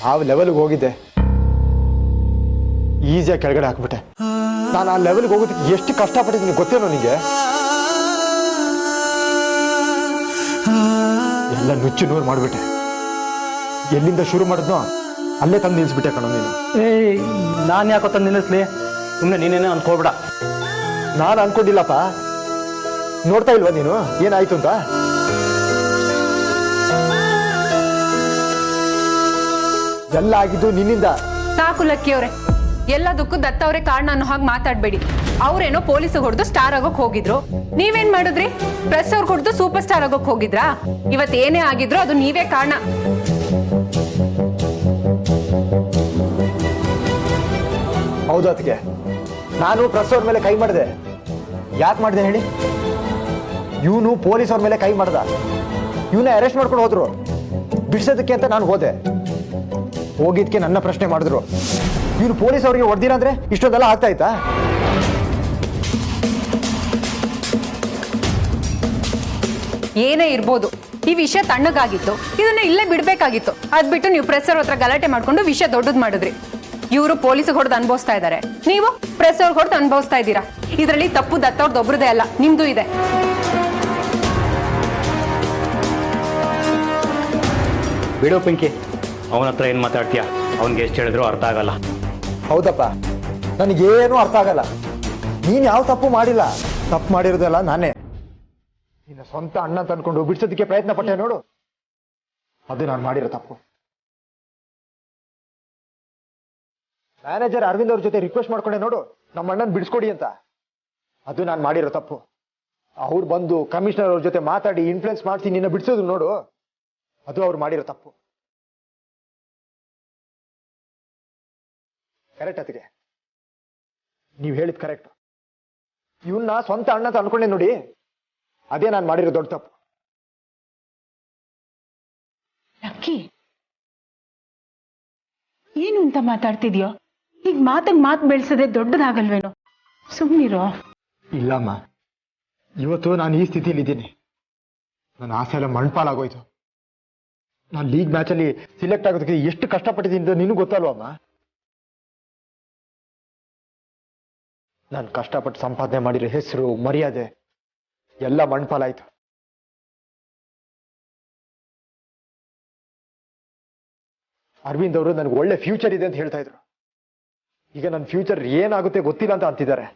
ಯಾವ ಲೆವೆಲ್ಗೆ ಹೋಗಿದ್ದೆ, ಈಸಿಯಾಗಿ ಕೆಳಗಡೆ ಹಾಕ್ಬಿಟ್ಟೆ. ನಾನು ಆ ಲೆವೆಲ್ಗೆ ಹೋಗೋದಕ್ಕೆ ಎಷ್ಟು ಕಷ್ಟಪಟ್ಟಿದ್ದೀನಿ ಗೊತ್ತೇನೋ ನಿನಗೆ? ಎಲ್ಲ ನುಚ್ಚು ನೂರು ಮಾಡಿಬಿಟ್ಟೆ. ಎಲ್ಲಿಂದ ಶುರು ಮಾಡಿದ್ನೋ ಅಲ್ಲೇ ತಂದು ನಿಲ್ಲಿಸ್ಬಿಟ್ಟೆ ಕಣೋ ನೀನು. ನಾನು ಯಾಕೋ ತಂದು ನಿಲ್ಲಿಸ್ಲಿ? ಸುಮ್ಮನೆ ನೀನೇನೇ ಅನ್ಕೋಬೇಡ. ನಾನು ಅನ್ಕೊಂಡಿಲ್ಲಪ್ಪ. ನೋಡ್ತಾ ಇಲ್ವಾ ನೀನು ಏನಾಯ್ತು ಅಂತ? ಎಲ್ಲ ಆಗಿದ್ದು ನಿನ್ನಿಂದ. ಸಾಕು ಲಕ್ಕಿಯವ್ರೆ, ಎಲ್ಲದಕ್ಕೂ ದತ್ತವ್ರೆ ಕಾರಣ ಅನ್ನೋ ಹಾಗೆ ಮಾತಾಡ್ಬೇಡಿ. ಅವ್ರೇನೋ ಪೊಲೀಸ್ ಹೊಡೆದು ಸ್ಟಾರ್ ಆಗೋಕ್ ಹೋಗಿದ್ರು, ನೀವೇನ್ ಮಾಡಿದ್ರಿ? ಪ್ರೆಸ್ ಅವ್ರು ಹೊಡೆದು ಸೂಪರ್ ಸ್ಟಾರ್ ಆಗೋಕ್ ಹೋಗಿದ್ರಾ? ಇವತ್ ಏನೇ ಆಗಿದ್ರು ಅದು ನೀವೇ ಕಾರಣ. ಹೌದು ಅದಕ್ಕೆ ನಾನು ಪ್ರೆಸ್ ಅವ್ರ ಮೇಲೆ ಕೈ ಮಾಡಿದೆ. ಯಾಕೆ ಮಾಡಿದೆ ಹೇಳಿ? ಇವನು ಪೊಲೀಸ್ ಅವ್ರ ಮೇಲೆ ಕೈ ಮಾಡ್ದ. ಇವನ್ನ ಅರೆಸ್ಟ್ ಮಾಡ್ಕೊಂಡು ಹೋದ್ರು ಬಿಡಿಸೋದಕ್ಕೆ ಅಂತ ನಾನು ಹೋದೆ. ಹೋಗಿದ್ಕೆ ನನ್ನ ಪ್ರಶ್ನೆ ಮಾಡಿದ್ರು. ಇವನು ಪೊಲೀಸ್ ಅವ್ರಿಗೆ ಹೊಡೆದಿಲ್ಲ ಅಂದ್ರೆ ಇಷ್ಟೊಂದೆಲ್ಲ ಆಗ್ತಾ ಇತ್ತಾ? ಏನೇ ಇರ್ಬೋದು, ಈ ವಿಷಯ ತಣ್ಣಗಾಗಿತ್ತು, ಇದನ್ನ ಇಲ್ಲೇ ಬಿಡ್ಬೇಕಾಗಿತ್ತು. ಅದ್ ಬಿಟ್ಟು ನೀವು ಪ್ರೆಸ್ ಅವ್ರ ಹತ್ರ ಗಲಾಟೆ ಮಾಡ್ಕೊಂಡು ವಿಷಯ ದೊಡ್ಡದ್ ಮಾಡಿದ್ರಿ. ಇವರು ಪೊಲೀಸ್ ಹೊಡೆದು ಅನುಭವಿಸ್ತಾ ಇದ್ದಾರೆ, ನೀವು ಪ್ರೆಸ್ ಅವ್ರಿಗೆ ಹೊಡೆದು ಅನುಭವಿಸ್ತಾ ಇದ್ದೀರಾ. ಇದರಲ್ಲಿ ತಪ್ಪು ದತ್ತವ್ರದ್ದು ಒಬ್ರದೇ ಅಲ್ಲ, ನಿಮ್ದು ಇದೆ. ಬಿಡು ಪಿಂಕಿ, ಅವನ ಹತ್ರ ಏನು ಮಾತಾಡ್ತೀಯ? ಅವನಿಗೆ ಎಷ್ಟು ಹೇಳಿದ್ರು ಅರ್ಥ ಆಗಲ್ಲ. ಹೌದಪ್ಪ, ನನಗೇನು ಅರ್ಥ ಆಗಲ್ಲ. ನೀನ್ ಯಾವ ತಪ್ಪು ಮಾಡಿಲ್ಲ. ತಪ್ಪು ಮಾಡಿರೋದಲ್ಲ ನಾನೇ. ನಿನ್ನ ಸ್ವಂತ ಅಣ್ಣ ತಂದ್ಕೊಂಡು ಬಿಡಿಸೋದಕ್ಕೆ ಪ್ರಯತ್ನ ಪಟ್ಟೆ ನೋಡು, ಅದು ನಾನು ಮಾಡಿರೋ ತಪ್ಪು. ಮ್ಯಾನೇಜರ್ ಅರವಿಂದ್ ಅವ್ರ ಜೊತೆ ರಿಕ್ವೆಸ್ಟ್ ಮಾಡ್ಕೊಂಡೆ ನೋಡು, ನಮ್ಮ ಅಣ್ಣನ್ ಬಿಡಿಸ್ಕೊಡಿ ಅಂತ, ಅದು ನಾನು ಮಾಡಿರೋ ತಪ್ಪು. ಅವ್ರು ಬಂದು ಕಮಿಷನರ್ ಅವ್ರ ಜೊತೆ ಮಾತಾಡಿ ಇನ್ಫ್ಲುಯೆನ್ಸ್ ಮಾಡಿಸಿ ನಿನ್ನ ಬಿಡಿಸೋದು ನೋಡು, ಅದು ಅವ್ರು ಮಾಡಿರೋ ತಪ್ಪು. ಕರೆಕ್ಟ್ ಅದಕ್ಕೆ ನೀವು ಹೇಳಿದ್ ಕರೆಕ್ಟ್. ಇವನ್ನ ಸ್ವಂತ ಅಣ್ಣ ಅಂತ ಅನ್ಕೊಂಡೆ ನೋಡಿ, ಅದೇ ನಾನು ಮಾಡಿರೋ ದೊಡ್ಡ ತಪ್ಪು. ಲಕ್ಕಿ, ಏನು ಅಂತ ಮಾತಾಡ್ತಿದ್ಯೋ? ಈಗ ಮಾತು ಬೆಳೆಸದೆ ದೊಡ್ಡದಾಗಲ್ವೇನೋ? ಸುಮ್ಮನಿರೋ. ಇಲ್ಲಮ್ಮ, ಇವತ್ತು ನಾನು ಈ ಸ್ಥಿತಿಲಿ ಇದ್ದೀನಿ. ನನ್ನ ಆಸೆ ಎಲ್ಲ ಮಣ್ಪಾಲಾಗೋಯ್ತು. ನಾನು ಲೀಗ್ ಮ್ಯಾಚಲ್ಲಿ ಸಿಲೆಕ್ಟ್ ಆಗೋದಕ್ಕೆ ಎಷ್ಟು ಕಷ್ಟಪಟ್ಟಿದ್ದೀನಿ ಅಂತ ನಿನಗೂ ಗೊತ್ತಲ್ವಮ್ಮ? ನಾನು ಕಷ್ಟಪಟ್ಟು ಸಂಪಾದನೆ ಮಾಡಿರೋ ಹೆಸರು ಮರ್ಯಾದೆ ಎಲ್ಲ ಮಣ್ಪಾಲಾಯ್ತು. ಅರವಿಂದ್ ಅವರು ನನಗೆ ಒಳ್ಳೆ ಫ್ಯೂಚರ್ ಇದೆ ಅಂತ ಹೇಳ್ತಾ ಇದ್ರು. ಈಗ ನನ್ನ ಫ್ಯೂಚರ್ ಏನಾಗುತ್ತೆ ಗೊತ್ತಿಲ್ಲ ಅಂತ ಅಂತಿದ್ದಾರೆ.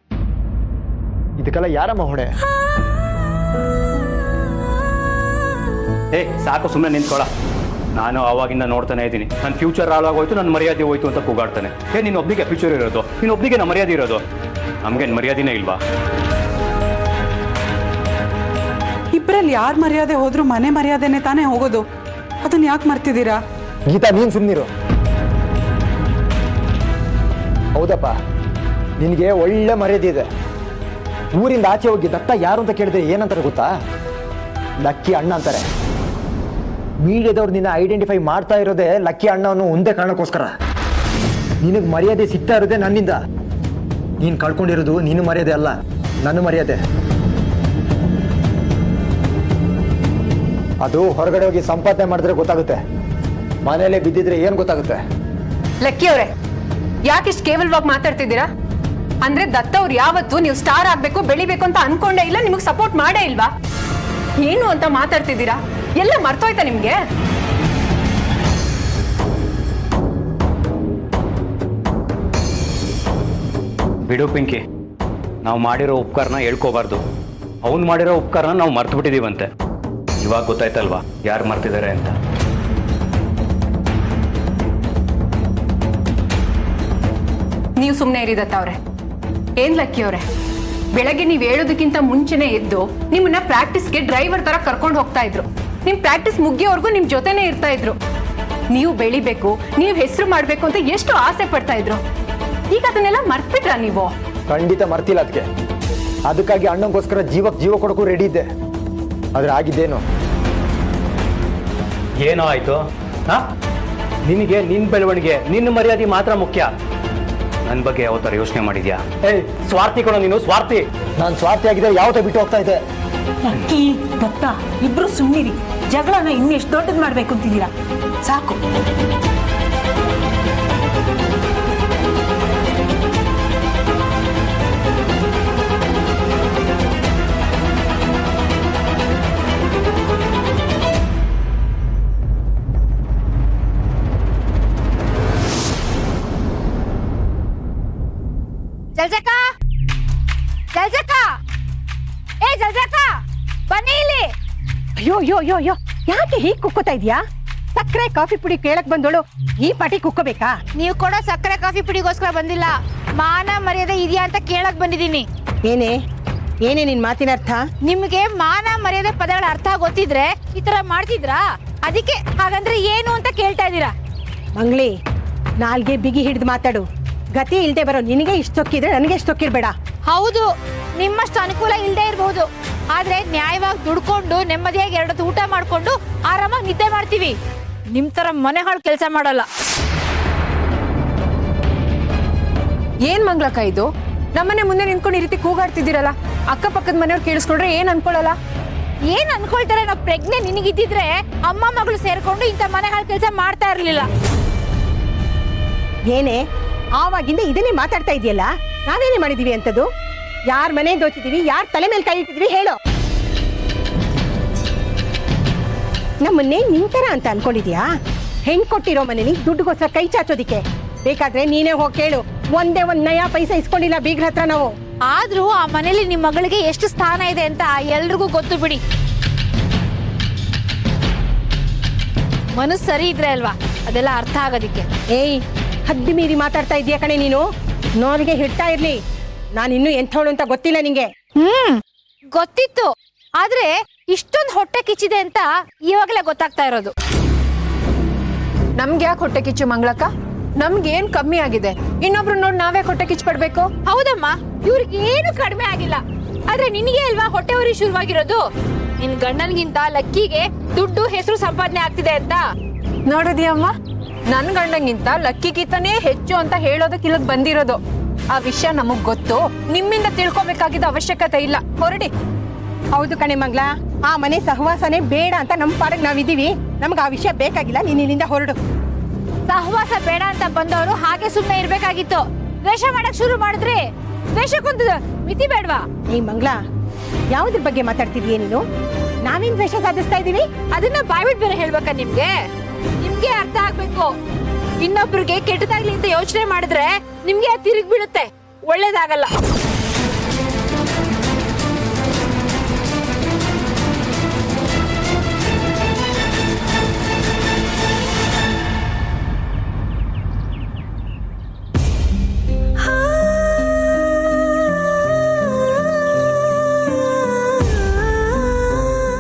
ಇದಕ್ಕೆಲ್ಲ ಯಾರಮ್ಮ ಹೊಣೆ? ಸಾಕು, ಸುಮ್ಮನೆ ನಿಂತ್ಕೊಳ್ಳ. ನಾನು ಅವಾಗಿಂದ ನೋಡ್ತಾನೆ ಇದ್ದೀನಿ. ನನ್ನ ಫ್ಯೂಚರ್ ಹಾಳಾಗೋಯ್ತು, ನನ್ನ ಮರ್ಯಾದೆ ಹೋಯ್ತು ಅಂತ ಕೂಗಾಡ್ತಾನೆ. ನೀನು ಒಬ್ನಿಗೆ ಫ್ಯೂಚರ್ ಇರೋದು, ನೀನು ಒಬ್ನಿಗೆ ನಮ್ಮ ಮರ್ಯಾದೆ ಇರೋದು. ನಮ್ಗೇನು ಮರ್ಯಾದಿನೇ ಇಲ್ವಾ? ಇಬ್ಬರಲ್ಲಿ ಯಾರ ಮರ್ಯಾದೆ ಹೋದ್ರೂ ಮನೆ ಮರ್ಯಾದೆನೆ ತಾನೇ ಹೋಗೋದು. ಅದನ್ನ ಯಾಕೆ ಮರ್ತಿದ್ದೀರಾ? ಗೀತಾ, ನೀನ್ ಸುಮ್ಮನಿರು. ಹೌದಪ್ಪ, ನಿನಗೆ ಒಳ್ಳೆ ಮರ್ಯಾದೆ ಇದೆ. ಊರಿಂದ ಆಚೆ ಹೋಗಿ ದತ್ತ ಯಾರು ಅಂತ ಕೇಳಿದ್ರೆ ಏನಂತಾರೆ ಗೊತ್ತಾ? ಲಕ್ಕಿ ಅಣ್ಣ ಅಂತಾರೆ. ಮೀಡಿಯಾದವ್ರು ನಿನ್ನ ಐಡೆಂಟಿಫೈ ಮಾಡ್ತಾ ಇರೋದೇ ಲಕ್ಕಿ ಅಣ್ಣವನ್ನು ಒಂದೇ ಕಾರಣಕ್ಕೋಸ್ಕರ. ನಿನಗೆ ಮರ್ಯಾದೆ ಸಿಗ್ತಾ ಇರೋದೇ ನನ್ನಿಂದ. ನೀನು ಕಳ್ಕೊಂಡಿರೋದು ನಿನ್ನ ಮರ್ಯಾದೆ ಅಲ್ಲ, ನನ್ನ ಮರ್ಯಾದೆ. ಅದು ಹೊರಗಡೆ ಹೋಗಿ ಸಂಪಾದನೆ ಮಾಡಿದ್ರೆ ಗೊತ್ತಾಗುತ್ತೆ, ಮನೆಯಲ್ಲೇ ಬಿದ್ದಿದ್ರೆ ಏನ್ ಗೊತ್ತಾಗುತ್ತೆ? ಲಕ್ಕಿ ಅವರೇ, ಯಾಕಿಷ್ಟು ಕೇವಲವಾಗಿ ಮಾತಾಡ್ತಿದ್ದೀರಾ? ಅಂದ್ರೆ ದತ್ತ ಅವ್ರು ಯಾವತ್ತು ನೀವು ಸ್ಟಾರ್ ಆಗ್ಬೇಕು ಬೆಳಿಬೇಕು ಅಂತ ಅನ್ಕೊಂಡೇ ಇಲ್ಲ, ನಿಮಗೆ ಸಪೋರ್ಟ್ ಮಾಡೇ ಇಲ್ವಾ? ಏನು ಅಂತ ಮಾತಾಡ್ತಿದ್ದೀರಾ? ಎಲ್ಲ ಮರ್ತೋಯ್ತಾ ನಿಮ್ಗೆ? ಬಿಡು ಪಿಂಕಿ, ನಾವು ಮಾಡಿರೋ ಉಪಕಾರನ ಹೇಳ್ಕೋಬಾರ್ದು. ಅವ್ನು ಮಾಡಿರೋ ಉಪಕಾರನ ನಾವು ಮರ್ತು ಬಿಟ್ಟಿದೀವಂತೆ. ಇವಾಗ ಗೊತ್ತಾಯ್ತಲ್ವಾ ಯಾರು ಮರ್ತಿದ್ದಾರೆ ಅಂತ. ನೀವು ಸುಮ್ಮನೆ ಇರಿ ದತ್ತ ಅವ್ರೆ. ಏನ್ ಲಕ್ಕಿ ಅವ್ರೆ, ಬೆಳಗ್ಗೆ ನೀವು ಹೇಳೋದಕ್ಕಿಂತ ಮುಂಚೆನೆ ಎದ್ದು ನಿಮ್ಮನ್ನ ಪ್ರಾಕ್ಟೀಸ್ಗೆ ಡ್ರೈವರ್ ತರ ಕರ್ಕೊಂಡು ಹೋಗ್ತಾ ಇದ್ರು. ನಿಮ್ ಪ್ರಾಕ್ಟೀಸ್ ಮುಗಿಯೋವರೆಗೂ ನಿಮ್ ಜೊತೆನೆ ಇರ್ತಾ ಇದ್ರು. ನೀವು ಬೆಳಿಬೇಕು, ನೀವು ಹೆಸರು ಮಾಡ್ಬೇಕು ಅಂತ ಎಷ್ಟು ಆಸೆ ಪಡ್ತಾ ಇದ್ರು. ಈಗ ಅದನ್ನೆಲ್ಲ ಮರ್ತ್ಬಿಟ್ರಾ ನೀವು? ಖಂಡಿತ ಮರ್ತಿಲ್ಲ. ಅದಕ್ಕಾಗಿ ಅಣ್ಣಂಗೋಸ್ಕರ ಜೀವಕ್ಕೆ ಜೀವ ಕೊಡೋಕ್ಕೂ ರೆಡಿ ಇದ್ದೆ. ಆದ್ರೆ ಆಗಿದ್ದೇನು? ಏನೋ ಆಯ್ತು. ನಿನಗೆ ನಿನ್ ಬೆಳವಣಿಗೆ, ನಿನ್ನ ಮರ್ಯಾದೆ ಮಾತ್ರ ಮುಖ್ಯ. ನನ್ನ ಬಗ್ಗೆ ಯಾವ ತರ ಯೋಚನೆ ಮಾಡಿದ್ಯಾ? ಸ್ವಾರ್ಥಿ ಕೊಡೋ ನೀನು, ಸ್ವಾರ್ಥಿ. ನಾನು ಸ್ವಾರ್ಥಿ ಆಗಿದ್ರೆ ಯಾವತ್ತೋ ಬಿಟ್ಟು ಹೋಗ್ತಾ ಇದ್ದೆ. ಲಕ್ಕಿ, ದತ್ತ ಇಬ್ರು ಸುಮ್ಮನಿರಿ. ಜಗಳನ ಇನ್ನೆಷ್ಟು ದೊಡ್ಡದು ಮಾಡ್ಬೇಕು ಅಂತಿದ್ದೀರಾ? ಸಾಕು. ಜಲ್ಜಕ್ಕ ಜಲ್ಜಕ್ಕ ಏ ಜಲ್ಜಕ್ಕ ಬನ್ನಿ ಇಲ್ಲಿ. ಅಯ್ಯೋ ಅಯ್ಯೋ ಅಯ್ಯೋ ಅಯ್ಯೋ ಯಾಕೆ ಹೀಗ್ ಕುಕ್ಕೋತಾ ಇದೀಯಾ? ಸಕ್ಕರೆ ಕಾಫಿ ಪುಡಿ ಕೇಳಕ್ ಬಂದೋಳು ಈ ಪಾಟಿ ಕುಕ್ಕೋಬೇಕಾ? ನೀವು ಕೊಡೋ ಸಕ್ಕರೆ ಕಾಫಿ ಪುಡಿಗೋಸ್ಕರ ಬಂದಿಲ್ಲ, ಮಾನ ಮರ್ಯಾದೆ ಇದೆಯಾ ಅಂತ ಕೇಳಕ್ ಬಂದಿದ್ದೀನಿ. ಏನೇ ಏನೇ ನಿನ್ ಮಾತಿನ ಅರ್ಥ? ನಿಮ್ಗೆ ಮಾನ ಮರ್ಯಾದೆ ಪದಗಳ ಅರ್ಥ ಗೊತ್ತಿದ್ರೆ ಈ ತರ ಮಾಡ್ತಿದ್ರಾ? ಅದಕ್ಕೆ ಹಾಗಂದ್ರೆ ಏನು ಅಂತ ಕೇಳ್ತಾ ಇದ್ದೀರಾ? ಮಂಗ್ಲಿ, ನಾಲ್ಗೆ ಬಿಗಿ ಹಿಡಿದು ಮಾತಾಡು. ಗತಿ ಇಲ್ದೆ ಬರೋ ನಿನಗೆ ಇಷ್ಟು ತೊಕ್ಕಿದ್ರೆ ನನಗೆ ಎಷ್ಟು ತೊಕ್ಕಿರ್ಬೇಡ. ಹೌದು, ನಿಮ್ಮಷ್ಟು ಅನುಕೂಲ ಇಲ್ಲದೆ ಇರಬಹುದು, ಆದ್ರೆ ನ್ಯಾಯವಾಗಿ ದುಡ್ಕೊಂಡು ನೆಮ್ಮದಿಯಾಗಿ 2 ಹೊತ್ತು ಊಟ ಮಾಡ್ಕೊಂಡು ಆರಾಮಾಗಿ ನಿದ್ದೆ ಮಾಡ್ತೀವಿ. ನಿಮ್ ತರ ಮನೆ ಹಾಳು ಕೆಲಸ ಮಾಡಲ್ಲ. ಏನ್ ಮಂಗ್ಲಕ್ಕ ಇದು? ನಮ್ಮನೆ ಮುಂದೆ ನಿಂತ್ಕೊಂಡು ಈ ರೀತಿ ಕೂಗಾಡ್ತಿದ್ದೀರಲ್ಲ, ಅಕ್ಕಪಕ್ಕದ ಮನೆಯವ್ರು ಕೇಳಿಸ್ಕೊಂಡ್ರೆ ಏನ್ ಅನ್ಕೊಳ್ಳಲ್ಲ? ಏನ್ ಅನ್ಕೊಳ್ತಾರೆ? ನಾವು ಪ್ರಜ್ಞೆ ನಿನಗಿದ್ದಿದ್ರೆ ಅಮ್ಮ ಮಗಳು ಸೇರ್ಕೊಂಡು ಇಂಥ ಮನೆ ಹಾಳು ಕೆಲಸ ಮಾಡ್ತಾ ಇರ್ಲಿಲ್ಲ. ಏನೇ ಆವಾಗಿಂದ ಇದನ್ನೇ ಮಾತಾಡ್ತಾ ಇದೆಯಲ್ಲ? ನಾವೇನೇ ಮಾಡಿದೀವಿ ಅಂತದ್ದು? ಯಾರ ಮನೆ ದೋಚಿದೀವಿ, ಯಾರ ತಲೆ ಮೇಲೆ ಕೈ ಇಟ್ಟಿದ್ವಿ ಹೇಳೋ? ನಮ್ಮನ್ನೇ ನಿಂತರ ಅಂತ ಅನ್ಕೊಂಡಿದ್ಯಾ? ಹೆಣ್ ಕೊಟ್ಟಿರೋ ಮನೇಲಿ ದುಡ್ಡುಗೋಸ್ಕರ ಕೈ ಚಾಚೋದಿಕ್ಕೆ ಬೇಕಾದ್ರೆ ನೀನೇ ಹೋಗಿ ಕೇಳು. ಒಂದೇ ಒಂದ್ ನಯಾ ಪೈಸಾ ಇಸ್ಕೊಂಡಿಲ್ಲ ಬೀಗ್ರ ಹತ್ರ ನಾವು. ಆದ್ರೂ ಆ ಮನೇಲಿ ನಿಮ್ ಮಗಳಿಗೆ ಎಷ್ಟು ಸ್ಥಾನ ಇದೆ ಅಂತ ಎಲ್ರಿಗೂ ಗೊತ್ತು ಬಿಡಿ. ಮನಸ್ಸು ಸರಿ ಇದ್ರೆ ಅಲ್ವಾ ಅದೆಲ್ಲ ಅರ್ಥ ಆಗೋದಿಕ್ಕೆ. ಏಯ್, ಹದ್ದಿ ಮೀರಿ ಮಾತಾಡ್ತಾ ಇದೀಯ ಕಣೆ ನೀನು. ನೋವಿಗೆ ಹಿಡ್ತಾ ಇರ್ಲಿ, ನಾನಿನ್ನೂ ಎಂಥವಳು ಅಂತ ಗೊತ್ತಿಲ್ಲ ನಿಂಗೆ. ಗೊತ್ತಿತ್ತು, ಆದ್ರೆ ಇಷ್ಟೊಂದು ಹೊಟ್ಟೆ ಕಿಚ್ಚಿದೆ ಅಂತ ಇವಾಗಲೇ ಗೊತ್ತಾಗ್ತಾ ಇರೋದು. ನಮ್ಗೆ ಯಾಕೆ ಹೊಟ್ಟೆ ಕಿಚ್ಚು ಮಂಗ್ಲಕ್ಕ? ನಮ್ಗೇನ್ ಕಮ್ಮಿ ಆಗಿದೆ? ಇನ್ನೊಬ್ರು ನೋಡಿ ನಾವೇ ಹೊಟ್ಟೆ ಕಿಚ್ಚು ಪಡ್ಬೇಕು? ಹೌದಮ್ಮ, ಇವ್ರಿಗೆ ಏನು ಕಡಿಮೆ ಆಗಿಲ್ಲ, ಆದ್ರೆ ನಿನಗೆ ಅಲ್ವಾ ಹೊಟ್ಟೆ ಉರಿ ಶುರುವಾಗಿರೋದು. ನಿನ್ ಗಂಡನ್ಗಿಂತ ಲಕ್ಕಿಗೆ ದುಡ್ಡು ಹೆಸರು ಸಂಪಾದನೆ ಆಗ್ತಿದೆ ಅಂತ. ನೋಡಿದ್ಯಮ್ಮ, ನನ್ ಗಂಡಂಗಿಂತ ಲಕ್ಕಿಗಿಂತನೇ ಹೆಚ್ಚು ಅಂತ ಹೇಳೋದಕ್ಕೆ ಇಲ್ಲಿಗೆ ಬಂದಿರೋದು. ಆ ವಿಷಯ ನಮಗ್ ಗೊತ್ತು, ನಿಮ್ಮಿಂದ ತಿಳ್ಕೊಬೇಕಾಗಿದ್ದ ಅವಶ್ಯಕತೆ ಇಲ್ಲ. ಹೊರಡಿ. ಹೌದು ಕಣೆ ಮಂಗ್ಲ, ಆ ಮನೆ ಸಹವಾಸನೆ ಬೇಡ ಅಂತ ನಮ್ಮ ಪಾಡಿಗೆ ನಾವಿದೀವಿ. ನಮ್ಗೆ ಆ ವಿಷಯ ಬೇಕಾಗಿಲ್ಲ, ನೀನ್ ಇಲ್ಲಿಂದ ಹೊರಡು. ಸಹವಾಸ ಬೇಡ ಅಂತ ಬಂದವರು ಹಾಗೆ ಸುಮ್ಮನೆ ಇರ್ಬೇಕಾಗಿತ್ತು. ದ್ವೇಷ ಮಾಡಕ್ ಶುರು ಮಾಡಿದ್ರೆ ದ್ವೇಷಕ್ಕೊಂದು ಮಿತಿ ಬೇಡ್ವಾ? ಏಯ್ ಮಂಗ್ಲ, ಯಾವ್ದ್ರ ಬಗ್ಗೆ ಮಾತಾಡ್ತಿದೀಯ ನೀನು? ನಾವೇನ್ ದ್ವೇಷ ಸಾಧಿಸ್ತಾ ಇದೀವಿ? ಅದನ್ನ ಬಾಯ್ಬಿಟ್ ಬೇರೆ ಹೇಳ್ಬೇಕಾ ನಿಮ್ಗೆ? ನಿಮ್ಗೆ ಅರ್ಥ ಆಗ್ಬೇಕು. ಇನ್ನೊಬ್ರಿಗೆ ಕೆಟ್ಟದಾಗ್ಲಿ ಅಂತ ಯೋಚನೆ ಮಾಡಿದ್ರೆ ನಿಮ್ಗೆ ತಿರುಗಿ ಬೀಳುತ್ತೆ, ಒಳ್ಳೇದಾಗಲ್ಲ.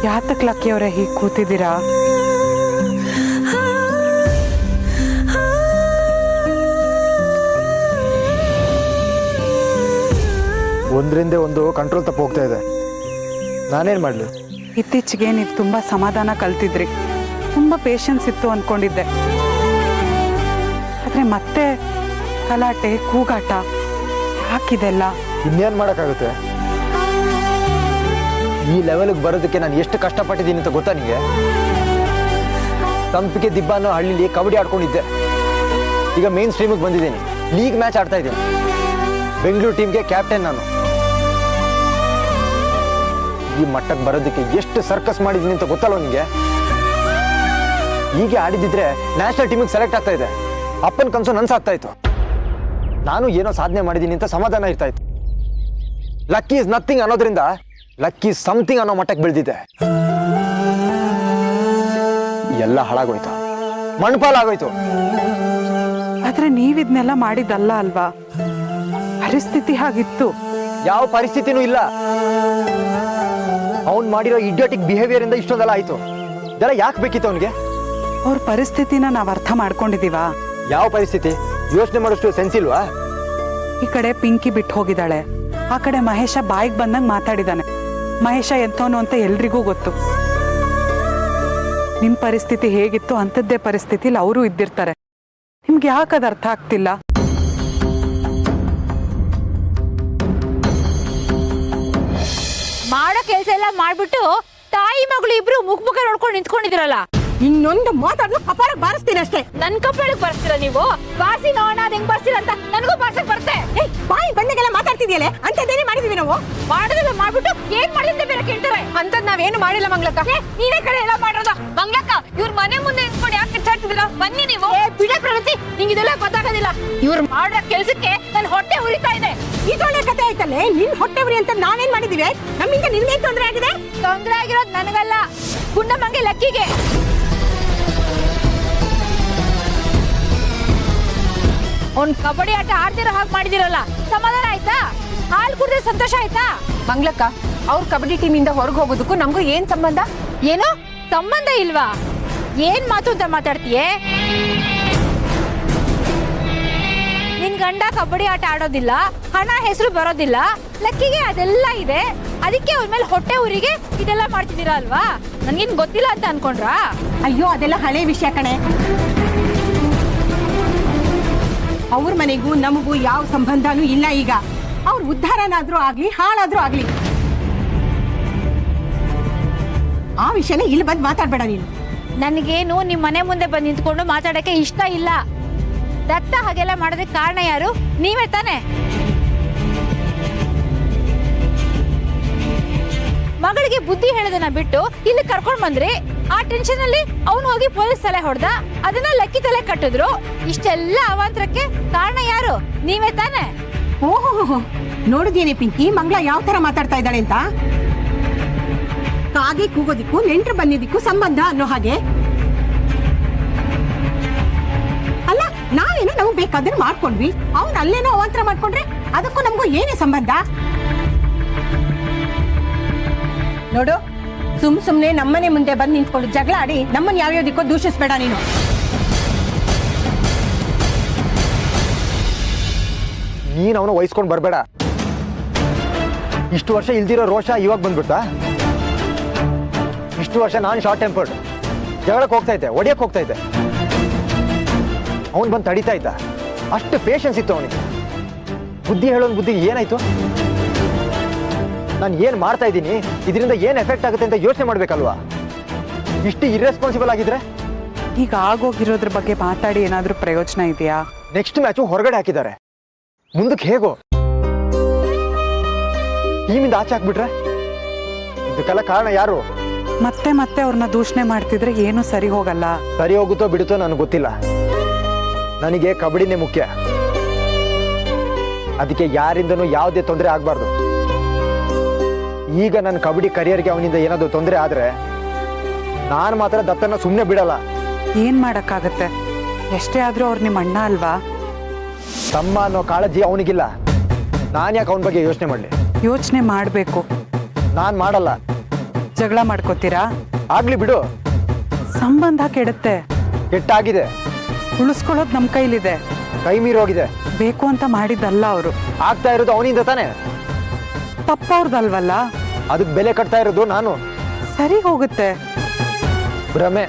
ಯಾತಕ್ ಲಕ್ಕಿಯವರೇ ಹೀಗೆ ಕೂತಿದ್ದೀರಾ? ಒಂದರಿಂದ ಒಂದು ಕಂಟ್ರೋಲ್ ತಪ್ಪು ಹೋಗ್ತಾ ಇದೆ. ನಾನೇನ್ ಮಾಡ್ಲಿ? ಇತ್ತೀಚೆಗೆ ನೀವು ತುಂಬಾ ಸಮಾಧಾನ ಕಲ್ತಿದ್ರಿ, ತುಂಬಾ ಪೇಷನ್ಸ್ ಇತ್ತು ಅನ್ಕೊಂಡಿದ್ದೆ. ಆದ್ರೆ ಮತ್ತೆ ಗಲಾಟೆ ಕೂಗಾಟ ಯಾಕಿದೆಲ್ಲ? ಇನ್ನೇನ್ ಮಾಡಕ್ಕಾಗುತ್ತೆ? ಈ ಲೆವೆಲ್ಗೆ ಬರೋದಕ್ಕೆ ನಾನು ಎಷ್ಟು ಕಷ್ಟಪಟ್ಟಿದ್ದೀನಿ ಅಂತ ಗೊತ್ತಾ ನಿಮಗೆ? ಸಂಪಿಗೆ ದಿಬ್ಬ ಅನ್ನೋ ಹಳ್ಳಿಲಿ ಕಬಡ್ಡಿ ಆಡ್ಕೊಂಡಿದ್ದೆ. ಈಗ ಮೇನ್ ಸ್ಟ್ರೀಮಿಗೆ ಬಂದಿದ್ದೀನಿ, ಲೀಗ್ ಮ್ಯಾಚ್ ಆಡ್ತಾ ಇದ್ದೀನಿ. ಬೆಂಗಳೂರು ಟೀಮ್ಗೆ ಕ್ಯಾಪ್ಟನ್ ನಾನು. ಈ ಮಟ್ಟಕ್ಕೆ ಬರೋದಕ್ಕೆ ಎಷ್ಟು ಸರ್ಕಸ್ ಮಾಡಿದ್ದೀನಿ ಅಂತ ಗೊತ್ತಲ್ವ ನಿಮಗೆ? ಹೀಗೆ ಆಡಿದಿದ್ರೆ ನ್ಯಾಷನಲ್ ಟೀಮಿಗೆ ಸೆಲೆಕ್ಟ್ ಆಗ್ತಾ ಇದೆ. ಅಪ್ಪನ ಕನಸು ನನ್ಸಾಗ್ತಾ ಇತ್ತು. ನಾನು ಏನೋ ಸಾಧನೆ ಮಾಡಿದ್ದೀನಿ ಅಂತ ಸಮಾಧಾನ ಇರ್ತಾ ಇತ್ತು. ಲಕ್ಕಿ ಇಸ್ ನಥಿಂಗ್ ಅನ್ನೋದ್ರಿಂದ ಲಕ್ಕಿ ಸಮಥಿಂಗ್ ಅನ್ನೋ ಮಟ್ಟಕ್ಕೆ ಬೆಳೆದಿದೆ. ಎಲ್ಲ ಹಾಳಾಗೋಯ್ತು, ಮಣ್ಪಾಲಾಗೋಯ್ತು. ಆದ್ರೆ ನೀವಿದ್ನೆಲ್ಲ ಮಾಡಿದ್ದಲ್ಲ ಅಲ್ವಾ? ಪರಿಸ್ಥಿತಿ ಹಾಗಿತ್ತು. ಯಾವ ಪರಿಸ್ಥಿತಿನೂ ಇಲ್ಲ. ಅವ್ನು ಮಾಡಿರೋ ಇಡಿಯೋಟಿಕ್ ಬಿಹೇವಿಯರ್ ಇಂದ ಇಷ್ಟೊಂದೆಲ್ಲ ಆಯ್ತು. ಇದೆಲ್ಲ ಯಾಕೆ ಬೇಕಿತ್ತು ಅವನಿಗೆ? ಅವ್ರ ಪರಿಸ್ಥಿತಿನ ನಾವ್ ಅರ್ಥ ಮಾಡ್ಕೊಂಡಿದೀವಾ? ಯಾವ ಪರಿಸ್ಥಿತಿ? ಯೋಚನೆ ಮಾಡೋಷ್ಟು ಸೆನ್ಸ್ ಇಲ್ವಾ? ಈ ಕಡೆ ಪಿಂಕಿ ಬಿಟ್ಟು ಹೋಗಿದ್ದಾಳೆ, ಆ ಕಡೆ ಮಹೇಶ ಬಾಯಿಗೆ ಬಂದಂಗ್ ಮಾತಾಡಿದಾನೆ. ಮಹೇಶ ಎಂತವನು ಅಂತ ಎಲ್ರಿಗೂ ಗೊತ್ತು. ನಿಮ್ ಪರಿಸ್ಥಿತಿ ಹೇಗಿತ್ತು ಅಂತದ್ದೇ ಪರಿಸ್ಥಿತಿಲಿ ಅವರು ಇದ್ದಿರ್ತಾರೆ. ನಿಮ್ಗೆ ಯಾಕದ ಅರ್ಥ ಆಗ್ತಿಲ್ಲ? ಮಾಡೋ ಕೆಲಸ ಎಲ್ಲ ಮಾಡ್ಬಿಟ್ಟು ತಾಯಿ ಮಗಳು ಇಬ್ರು ಮುಖ ನೋಡ್ಕೊಂಡು ನಿಂತ್ಕೊಂಡಿದಿರಲ್ಲ. ಇನ್ನೊಂದು ಮಾತಾಡಿದ್ರು ಕಪಾಳಕ್ಕೆ ಬಾರಿಸ್ತೀನಿ ಅಷ್ಟೇ. ನನ್ ಕಪ್ಪಳಕ್ ಬರ್ತೀರಾ ನೀವು? ಬಾಸಿ ನೋಣ ಅದ್ ಹೆಂಗ್ ಬರ್ತೀರ ಅಂತ ನನಗೂ ಬಾರ್ಸಕ್ ಬರುತ್ತೆ. ಬಾಯಿ ಬಂದಾಗೆಲ್ಲ ಮಾತಾಡ್ತಿದ್ಯಲ್ಲ, ಅಂತದೇನೆ ಮಾಡಿದೀವಿ ನಾವು. ಮಾಡೋದೆಲ್ಲ ಮಾಡ್ಬಿಟ್ಟು ಏನ್ ಮಾಡಿದ್ರೆ ಬೇರೆ ಕೇಳ್ತಾರೆ. ಅಂತದ್ ನಾವೇನು ಮಾಡಿಲ್ಲ ಮಂಗ್ಲಕ್ಕ. ನೀನೇ ಕಡೆ ಎಲ್ಲ ಮಾಡೋದ. ಮಂಗ್ಲಕ್ಕ, ಇವ್ರ ಮನೆ ಮುಂದೆ ನಿಂತ್ಕೊಂಡು ಯಾಕೆ ಕಿಚ್ಚಾಡ್ತಿದ್ದೀರಾ? ಬನ್ನಿ ನೀವು. ಬಿಡ ಪ್ರಗತಿ, ನಿಂಗೆ ಇದೆಲ್ಲ ಗೊತ್ತಾಗೋದಿಲ್ಲ. ಇವ್ರು ಮಾಡೋ ಕೆಲ್ಸಕ್ಕೆ ನನ್ ಹೊಟ್ಟೆ ಉರಿತಾ ಇದೆ. ಇದೊಳ್ಳೆ ಕತೆ ಆಯ್ತಲ್ಲೇ. ನಿನ್ ಹೊಟ್ಟೆ ಉರಿ ಅಂತ ನಾವೇನ್ ಮಾಡಿದೀವಿ? ನಮ್ಮಿಂದ ನಿನ್ಗೇನ್ ತೊಂದ್ರೆ ಆಗಿದೆ? ತೊಂದ್ರೆ ಆಗಿರೋದು ನನಗಲ್ಲ, ಗುಂಡಮ್ಮಂಗೆ ಲಕ್ಕಿಗೆ. ಅವ್ನ್ ಕಬಡ್ಡಿ ಆಟ ಆಡ್ತಿರೋ ಹಾಗೆ ಮಾಡಿದಿರಲ್ಲ, ಸಮಾಧಾನ ಆಯ್ತಾ? ಹಾಲು ಕುಡಿದ್ರೆ ಸಂತೋಷ ಆಯ್ತಾ? ಮಂಗ್ಲಕ್ಕ, ಅವ್ರ ಕಬಡ್ಡಿ ಟೀಮಿಂದ ಹೊರಗೆ ಹೋಗೋದಕ್ಕೂ ನಮಗೂ ಏನ್ ಸಂಬಂಧ? ಏನು ಸಂಬಂಧ ಇಲ್ವಾ? ಏನ್ ಮಾತು ಅಂತ ಮಾತಾಡ್ತೀಯೇ? ನಿನ್ ಗಂಡ ಕಬಡ್ಡಿ ಆಟ ಆಡೋದಿಲ್ಲ, ಹಣ ಹೆಸರು ಬರೋದಿಲ್ಲ, ಲಕ್ಕಿಗೆ ಅದೆಲ್ಲ ಇದೆ, ಅದಕ್ಕೆ ಅವ್ರ ಮೇಲೆ ಹೊಟ್ಟೆ ಊರಿಗೆ ಇದೆಲ್ಲ ಮಾಡ್ತಿದ್ದೀರಾ ಅಲ್ವಾ? ನನ್ಗೇನ್ ಗೊತ್ತಿಲ್ಲ ಅಂತ ಅನ್ಕೊಂಡ್ರಾ? ಅಯ್ಯೋ, ಅದೆಲ್ಲ ಹಳೆ ವಿಷಯ ಕಣೆ. ಅವ್ರ ಮನೆಗೂ ನಮಗೂ ಯಾವ ಸಂಬಂಧನೂ ಇಲ್ಲ. ಈಗ ಅವ್ರ ಉದ್ಧಾರನಾದ್ರೂ ಆಗ್ಲಿ, ಹಾಳಾದ್ರೂ ಆಗ್ಲಿ, ಆ ವಿಷಯನ ಇಲ್ಲಿ ಬಂದು ಮಾತಾಡ್ಬೇಡ ನೀನು. ನನಗೇನು ನಿಮ್ ಮನೆ ಮುಂದೆ ಬಂದು ನಿಂತ್ಕೊಂಡು ಮಾತಾಡಕ್ಕೆ ಇಷ್ಟ ಇಲ್ಲ. ದತ್ತ ಹಾಗೆಲ್ಲ ಮಾಡೋದಕ್ಕೆ ಕಾರಣ ಯಾರು? ನೀವೇ ತಾನೆ. ಮಗಳಿಗೆ ಬುದ್ಧಿ ಹೇಳೋದನ್ನ ಬಿಟ್ಟು ಇಲ್ಲಿ ಕರ್ಕೊಂಡ್ ಬಂದ್ರಿ. ಆ ಟೆನ್ಷನ್ ಅಲ್ಲಿ ಅವನು ಹೋಗಿ ಪೊಲೀಸ್ ತಲೆ ಹೊಡೆದ, ಅದನ್ನ ಲಕ್ಕಿ ತಲೆ ಕಟ್ಟಿದ್ರು. ಇಷ್ಟೆಲ್ಲ ಅವಾಂತರಕ್ಕೆ ಕಾರಣ ಯಾರು? ನೀವೇ ತಾನೆ. ಓಹೋ, ನೋಡಿದೇನೆ ಪಿಂಕಿ, ಮಂಗಳ ಯಾವ ತರ ಮಾತಾಡ್ತಾ ಇದ್ದಾಳೆ ಅಂತ. ಕಾಗೆ ಕೂಗೋದಿಕ್ಕೂ ನೆಂಟ್ರು ಬಂದಿದ್ದಕ್ಕೂ ಸಂಬಂಧ ಅನ್ನೋ ಹಾಗೆ. ಅಲ್ಲ, ನಾವೇನೋ ನಮಗ್ ಬೇಕಾದ್ರೆ ಮಾಡ್ಕೊಂಡ್ವಿ, ಅವ್ನ್ ಅಲ್ಲೇನೋ ಅವಾಂತರ ಮಾಡ್ಕೊಂಡ್ರೆ ಅದಕ್ಕೂ ನಮಗೂ ಏನೇ ಸಂಬಂಧ? ನೋಡು, ಸುಮ್ನೆ ನಮ್ಮನೆ ಮುಂದೆ ಬಂದು ನಿಂತ್ಕೊಂಡು ಜಗಳ ಆಡಿ ನಮ್ಮನ್ನ ಯಾವ್ಯಾವ್ದಕ್ಕೋ ದೂಷಿಸ್ಬೇಡ ನೀನು. ನೀನ್ ಅವನು ವಹಿಸ್ಕೊಂಡು ಬರಬೇಡ. ಇಷ್ಟು ವರ್ಷ ಇಲ್ದಿರೋ ರೋಷ ಇವಾಗ ಬಂದ್ಬಿಡ್ತಾ? ಇಷ್ಟು ವರ್ಷ ನಾನು ಶಾರ್ಟ್ ಟೆಂಪರ್ಡ್, ಜಗಳಕ್ಕೆ ಹೋಗ್ತಾ ಇದ್ದೆ, ಒಡೆಯಕ್ಕೆ ಹೋಗ್ತಾ ಇದ್ದೆ. ಅವನು ಬಂದು ತಡಿತಾ ಇದ್ದ. ಅಷ್ಟು ಪೇಷನ್ಸ್ ಇತ್ತು ಅವನಿಗೆ. ಬುದ್ಧಿ ಹೇಳೋನ್ ಬುದ್ಧಿಗೆ ಏನಾಯ್ತು? ನಾನು ಏನು ಮಾಡ್ತಾ ಇದ್ದೀನಿ, ಇದರಿಂದ ಏನು ಎಫೆಕ್ಟ್ ಆಗುತ್ತೆ ಅಂತ ಯೋಚನೆ ಮಾಡ್ಬೇಕಲ್ವಾ? ಇಷ್ಟು ಇರ್ರೆಸ್ಪಾನ್ಸಿಬಲ್ ಆಗಿದ್ರೆ? ಈಗ ಆಗೋಗಿರೋದ್ರ ಬಗ್ಗೆ ಮಾತಾಡಿ ಏನಾದ್ರೂ ಪ್ರಯೋಜನ ಇದೆಯಾ? ನೆಕ್ಸ್ಟ್ ಮ್ಯಾಚು ಹೊರಗಡೆ ಹಾಕಿದ್ದಾರೆ, ಮುಂದಕ್ಕೆ ಹೇಗೋ? ಟೀಮಿಂದ ಆಚೆ ಹಾಕ್ಬಿಟ್ರೆ ಇದಕ್ಕೆಲ್ಲ ಕಾರಣ ಯಾರು? ಮತ್ತೆ ಮತ್ತೆ ಅವ್ರನ್ನ ದೂಷಣೆ ಮಾಡ್ತಿದ್ರೆ ಏನು ಸರಿ ಹೋಗಲ್ಲ. ಸರಿ ಹೋಗುತ್ತೋ ಬಿಡುತ್ತೋ ನನಗೆ ಗೊತ್ತಿಲ್ಲ. ನನಗೆ ಕಬಡ್ಡಿನೇ ಮುಖ್ಯ. ಅದಕ್ಕೆ ಯಾರಿಂದನೂ ಯಾವುದೇ ತೊಂದರೆ ಆಗಬಾರ್ದು. ಈಗ ನನ್ನ ಕಬಡ್ಡಿ ಕರಿಯರ್ಗೆ ಅವನಿಂದ ಏನಾದರೂ ತೊಂದರೆ ಆದ್ರೆ ನಾನು ಮಾತ್ರ ದತ್ತನ ಸುಮ್ಮನೆ ಬಿಡಲ್ಲ. ಏನ್ ಮಾಡಕ್ಕಾಗತ್ತೆ? ಎಷ್ಟೇ ಆದ್ರೂ ಅವ್ರು ನಿಮ್ಮ ಅಣ್ಣ ಅಲ್ವಾ? ತಮ್ಮ ಅನ್ನೋ ಕಾಳಜಿ ಅವನಿಗಿಲ್ಲ. ನಾನು ಯಾಕೆ ಅವನ ಬಗ್ಗೆ ಯೋಚನೆ ಮಾಡಲಿ? ಯೋಚನೆ ಮಾಡ್ಬೇಕು. ನಾನು ಮಾಡಲ್ಲ. ಜಗಳ ಮಾಡ್ಕೋತೀರಾ? ಆಗ್ಲಿ ಬಿಡು. ಸಂಬಂಧ ಕೆಡುತ್ತೆ. ಕೆಟ್ಟಾಗಿದೆ. ಉಳಿಸ್ಕೊಳ್ಳೋದು ನಮ್ ಕೈಲಿದೆ. ಕೈ ಮೀರೋಗಿದೆ. ಬೇಕು ಅಂತ ಮಾಡಿದ್ದಲ್ಲ ಅವರು. ಆಗ್ತಾ ಇರೋದು ಅವನಿಂದ ತಾನೆ. ತಪ್ಪವ್ರದಲ್ವಲ್ಲ. ಅದಕ್ಕೆ ಬೆಲೆ ಕಟ್ತಾ ಇರೋದು ನಾನು. ಸರಿ ಹೋಗುತ್ತೆ. ಭ್ರಮೆ.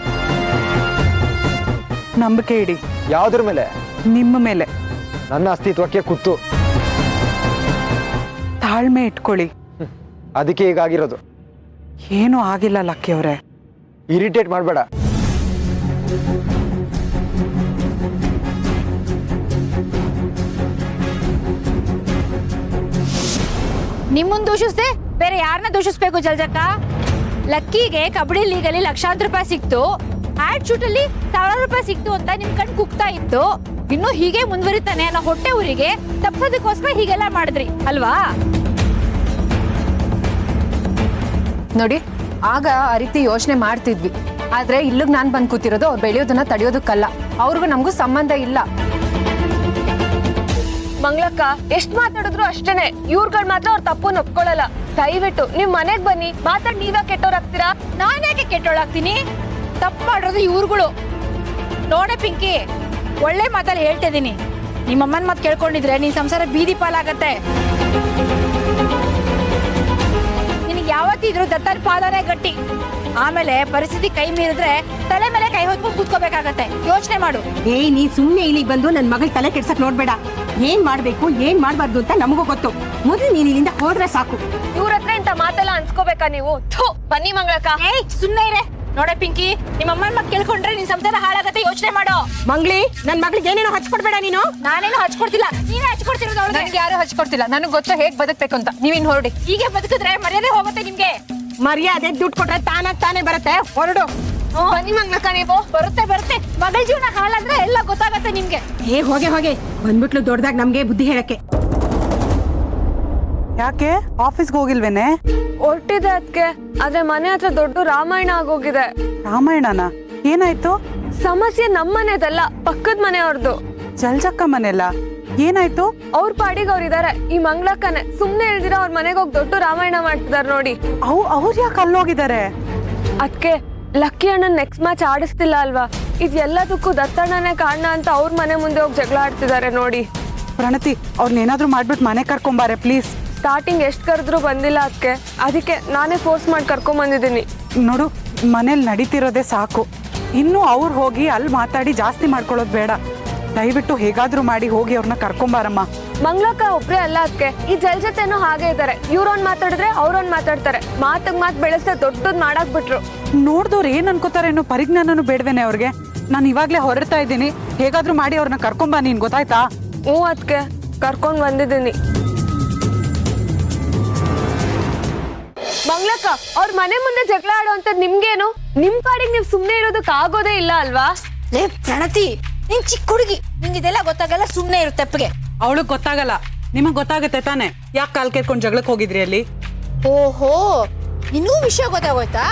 ನಂಬಿಕೆ ಇಡಿ. ಯಾವುದ್ರ ಮೇಲೆ? ನಿಮ್ಮ ಮೇಲೆ. ನನ್ನ ಅಸ್ತಿತ್ವಕ್ಕೆ ಕುತ್ತು. ತಾಳ್ಮೆ ಇಟ್ಕೊಳ್ಳಿ. ಅದಕ್ಕೆ ಹೀಗಾಗಿರೋದು. ಏನೂ ಆಗಿಲ್ಲ ಲಕ್ಕಿ ಅವರೇ. ಇರಿಟೇಟ್ ಮಾಡಬೇಡ. ನಿಮ್ಮನ್ನ ದೂಷಿಸ್ದೆ ಬೇರೆ ಯಾರನ್ನ ದೂಷಿಸ್ಬೇಕು ಜಲ್ಜಕ್ಕ? ಲಕ್ಕಿಗೆ ಕಬಡ್ಡಿ ಲೀಗಲ್ಲಿ ಲಕ್ಷಾಂತರ ರೂಪಾಯಿ ಸಿಕ್ತು, ಆಡ್ ಶೂಟ್ ಅಲ್ಲಿ 1000 ರೂಪಾಯಿ ಸಿಕ್ತು ಅಂತ ನಿಮ್ ಕಣ್ ಕುಗ್ತಾ ಇತ್ತು. ಇನ್ನು ಹೀಗೆ ಮುಂದುವರಿತಾನೆ ಅನ್ನೋ ಹೊಟ್ಟೆ ಊರಿಗೆ ತಪ್ಸೋದಕ್ಕೋಸ್ಕರ ಹೀಗೆಲ್ಲ ಮಾಡಿದ್ರಿ ಅಲ್ವಾ? ನೋಡಿ, ಆಗ ಆ ರೀತಿ ಯೋಚನೆ ಮಾಡ್ತಿದ್ವಿ. ಆದ್ರೆ ಇಲ್ಲಿಗೆ ನಾನು ಬಂದು ಕೂತಿರೋದು ಅವ್ರು ಬೆಳೆಯೋದನ್ನ ತಡೆಯೋದಕ್ಕಲ್ಲ. ಅವ್ರಿಗೂ ನಮಗೂ ಸಂಬಂಧ ಇಲ್ಲ. ಮಂಗ್ಲಕ್ಕ ಎಷ್ಟ್ ಮಾತಾಡಿದ್ರು ಅಷ್ಟೇನೆ, ಇವ್ರುಗಳು ಮಾತ್ರ ಅವ್ರ ತಪ್ಪು ಒಪ್ಕೊಳ್ಳಲ್ಲ. ದಯವಿಟ್ಟು ನಿಮ್ ಮನೆಗ್ ಬನ್ನಿ, ಮಾತಾಡ್ ನೀವೇ ಕೆಟ್ಟೋರಾಗ್ತೀರಾ? ನಾನೇಕೆ ಕೆಟ್ಟೋಳಾಗ್ತೀನಿ? ತಪ್ಪು ಮಾಡಿರೋದು ಇವ್ರುಗಳು. ನೋಡೆ ಪಿಂಕಿ, ಒಳ್ಳೆ ಮಾತಲ್ಲಿ ಹೇಳ್ತಾ ಇದೀನಿ. ನಿಮ್ಮಮ್ಮನ ಮಾತು ಕೇಳ್ಕೊಂಡಿದ್ರೆ ನಿನ್ ಸಂಸಾರ ಬೀದಿ ಪಾಲಾಗತ್ತೆ. ನಿನಗೆ ಯಾವತ್ತಿದ್ರು ದತ್ತನ ಪಾದನೇ ಗಟ್ಟಿ. ಆಮೇಲೆ ಪರಿಸ್ಥಿತಿ ಕೈ ಮೀರಿದ್ರೆ ತಲೆ ಮೇಲೆ ಕೈ ಹೊತ್ಕೊಂಡು ಕೂತ್ಕೋಬೇಕಾಗತ್ತೆ. ಯೋಚನೆ ಮಾಡು. ನೀ ಸುಮ್ನೆ ಇಲ್ಲಿಗೆ ಬಂದು ನನ್ನ ಮಗಳ ತಲೆ ಕೆಡ್ಸಕ್ ನೋಡ್ಬೇಡ. ಏನ್ ಮಾಡ್ಬೇಕು ಏನ್ ಮಾಡ್ಬಾರ್ದು ಅಂತ ನಮಗೂ ಗೊತ್ತು. ಮೊದಲು ನೀನ್ ಇಲ್ಲಿಂದ ಹೋದ್ರೆ ಸಾಕು. ಇವ್ರ ಹತ್ರ ಇಂತ ಮಾತೆಲ್ಲ ಅನ್ಸ್ಕೋಬೇಕಾ ನೀವು? ಬನ್ನಿ ಮಂಗ್ಲಕ್ಕ. ಸುಮ್ನೆ ಇರೆ. ನೋಡೆ ಪಿಂಕಿ, ನಿಮ್ಮ ಅಮ್ಮನ ಮಾತು ಕೇಳ್ಕೊಂಡ್ರೆ ನಿನ್ ಸಂಸಾರ ಹಾಳಾಗತ್ತೆ. ಯೋಚನೆ ಮಾಡೋ. ಮಂಗ್ಲಿ, ನನ್ ಮಗಳಿಗೆ ಏನೇನೋ ಹಚ್ಕೊಡ್ಬೇಡ ನೀನು. ನಾನೇನು ಹಚ್ಕೊಡ್ತಿಲ್ಲ, ನೀವೇ ಹಚ್ಕೊಡ್ತಿರೋದು. ನನಗೆ ಯಾರು ಹಚ್ಕೊಡ್ತಿಲ್ಲ. ನನಗೆ ಗೊತ್ತು ಹೇಗ್ ಬದುಕ್ಬೇಕು ಅಂತ. ನೀವಿನ್ ಹೊರಡಿ. ಹೀಗೆ ಬದುಕಿದ್ರೆ ಮರ್ಯಾದೆ ಹೋಗುತ್ತೆ ನಿಮ್ಗೆ. ಮರ್ಯಾದೆ ದುಡ್ಡು ಕೊಟ್ರೆ ತಾನೇ ಬರುತ್ತೆ. ಹೊರಡು. ಬನ್ನಿ ಮಂಗ್ಲಕ್ಕ. ನೀವು ಬರುತ್ತೆ. ಮಗಳ ಜೀವನ ಹಾಳಾದ್ರೆ ಎಲ್ಲ ಗೊತ್ತಾಗತ್ತೆ ನಿಮ್ಗೆ. ಹೋಗೆ ಬಂದ್ಬಿಟ್ಲು ದೊಡ್ಡದಾಗ ನಮ್ಗೆ ಬುದ್ಧಿ ಹೇಳಕ್ಕೆ. ಯಾಕೆ ಆಫೀಸ್ಗೆ ಹೋಗಿಲ್ವೇನೆ? ಹೊರಟಿದೆ ಅದಕ್ಕೆ, ಆದ್ರೆ ಮನೆ ಹತ್ರ ದೊಡ್ಡ ರಾಮಾಯಣ ಆಗೋಗಿದೆ. ರಾಮಾಯಣನ? ಏನಾಯ್ತು? ಸಮಸ್ಯೆ ನಮ್ಮನೆದಲ್ಲ, ಪಕ್ಕದ ಮನೆಯವ್ರದ್ದು. ಜಲ್ಜಕ್ಕ ಮನೆಲ್ಲ ಏನಾಯ್ತು? ಅವ್ರ ಪಾಡಿಗೆ ಅವ್ರು ಇದಾರೆ. ಈ ಮಂಗ್ಳಕ್ಕನೆ ಸುಮ್ನೆ ಹೇಳ್ದಿರ ಅವ್ರ ಮನೆಗೆ ಹೋಗಿ ದೊಡ್ಡ ರಾಮಾಯಣ ಮಾಡ್ತಿದಾರೆ ನೋಡಿ. ಅವ್ರು ಯಾಕೆ ಅಲ್ಲೋಗಿದ್ದಾರೆ? ಅದಕ್ಕೆ ಲಕ್ಕಿ ಅಣ್ಣನ್ ನೆಕ್ಸ್ಟ್ ಮ್ಯಾಚ್ ಆಡಿಸ್ತಿಲ್ಲ ಅಲ್ವಾ, ಇದೆಲ್ಲದಕ್ಕೂ ದತ್ತಣ್ಣನೇ ಕಾರಣ ಅಂತ ಅವ್ರ ಮನೆ ಮುಂದೆ ಹೋಗಿ ಜಗಳ ಆಡ್ತಿದ್ದಾರೆ ನೋಡಿ. ಪ್ರಣತಿ, ಅವ್ರನ್ನೇನಾದ್ರೂ ಮಾಡ್ಬಿಟ್ಟು ಮನೆ ಕರ್ಕೊಂಬಾರೆ ಪ್ಲೀಸ್. ಸ್ಟಾರ್ಟಿಂಗ್ ಎಷ್ಟು ಕರೆದ್ರು ಬಂದಿಲ್ಲ ಅದಕ್ಕೆ ನಾನೇ ಫೋರ್ಸ್ ಮಾಡಿ ಕರ್ಕೊಂಡ್ ಬಂದಿದ್ದೀನಿ. ನೋಡು, ಮನೇಲಿ ನಡೀತಿರೋದೇ ಸಾಕು. ಇನ್ನೂ ಅವ್ರು ಹೋಗಿ ಅಲ್ಲಿ ಮಾತಾಡಿ ಜಾಸ್ತಿ ಮಾಡ್ಕೊಳ್ಳೋದು ಬೇಡ. ದಯವಿಟ್ಟು ಹೇಗಾದ್ರೂ ಮಾಡಿ ಹೋಗಿ ಅವ್ರನ್ನ ಕರ್ಕೊಂಬಾರಮ್ಮ. ಮಂಗ್ಳಕ್ಕ ಒಬ್ರೇ ಅಲ್ಲ ಅದಕ್ಕೆ, ಈ ಜೊತೆನೂ ಹಾಗೆ ಇದ್ದಾರೆ. ಇವ್ರೊಂದ್ ಮಾತಾಡಿದ್ರೆ ಅವ್ರೊಂದ್ ಮಾತಾಡ್ತಾರೆ. ಮಾತಿಗೆ ಮಾತು ಬೆಳೆಸ್ತಾ ದೊಡ್ಡದ್ ಮಾಡಾಕ್ ಬಿಟ್ರು. ನೋಡ್ದವ್ರು ಏನ್ ಅನ್ಕೋತಾರೆ ಅನ್ನೋ ಪರಿಜ್ಞಾನನೂ ಬೇಡವೇನೆ ಅವ್ರಿಗೆ. ನಾನು ಇವಾಗ್ಲೇ ಹೊರಡ್ತಾ ಇದ್ದೀನಿ, ಹೇಗಾದ್ರೂ ಮಾಡಿ ಅವ್ರನ್ನ ಕರ್ಕೊಂಬಾ ನೀನ್, ಗೊತ್ತಾಯ್ತಾ? ಅದಕ್ಕೆ ಕರ್ಕೊಂಡ್ ಬಂದಿದ್ದೀನಿ. ಮಂಗ್ಳಕ್ಕ ಅವ್ರ ಮನೆ ಮುಂದೆ ಜಗಳ ಆಡುವಂತದ್ ನಿಮ್ಗೇನು? ನಿಮ್ ಪಾಡಿಗೆ ನೀವ್ ಸುಮ್ನೆ ಇರೋದಕ್ಕೆ ಆಗೋದೇ ಇಲ್ಲ ಅಲ್ವಾ? ಲೇ ಪ್ರಣತಿ, ನೀನ್ ಚಿಕ್ಕ ಹುಡುಗಿ, ನಿಂಗೆ ಇದೆಲ್ಲ ಗೊತ್ತಾಗಲ್ಲ, ಸುಮ್ನೆ ಇರು ತೆಪ್ಪಗೆ. ಅವಳಿಗೆ ಗೊತ್ತಾಗಲ್ಲ, ನಿಮಗ್ ಗೊತ್ತಾಗತ್ತೆ ತಾನೆ? ಯಾಕೆ ಕಾಲ್ ಕೇಳ್ಕೊಂಡು ಜಗಳಕ್ಕೆ ಹೋಗಿದ್ರಿ ಅಲ್ಲಿ? ಓಹೋ, ಇನ್ನೂ ವಿಷಯ ಗೊತ್ತಾಗೋಯ್ತಾ?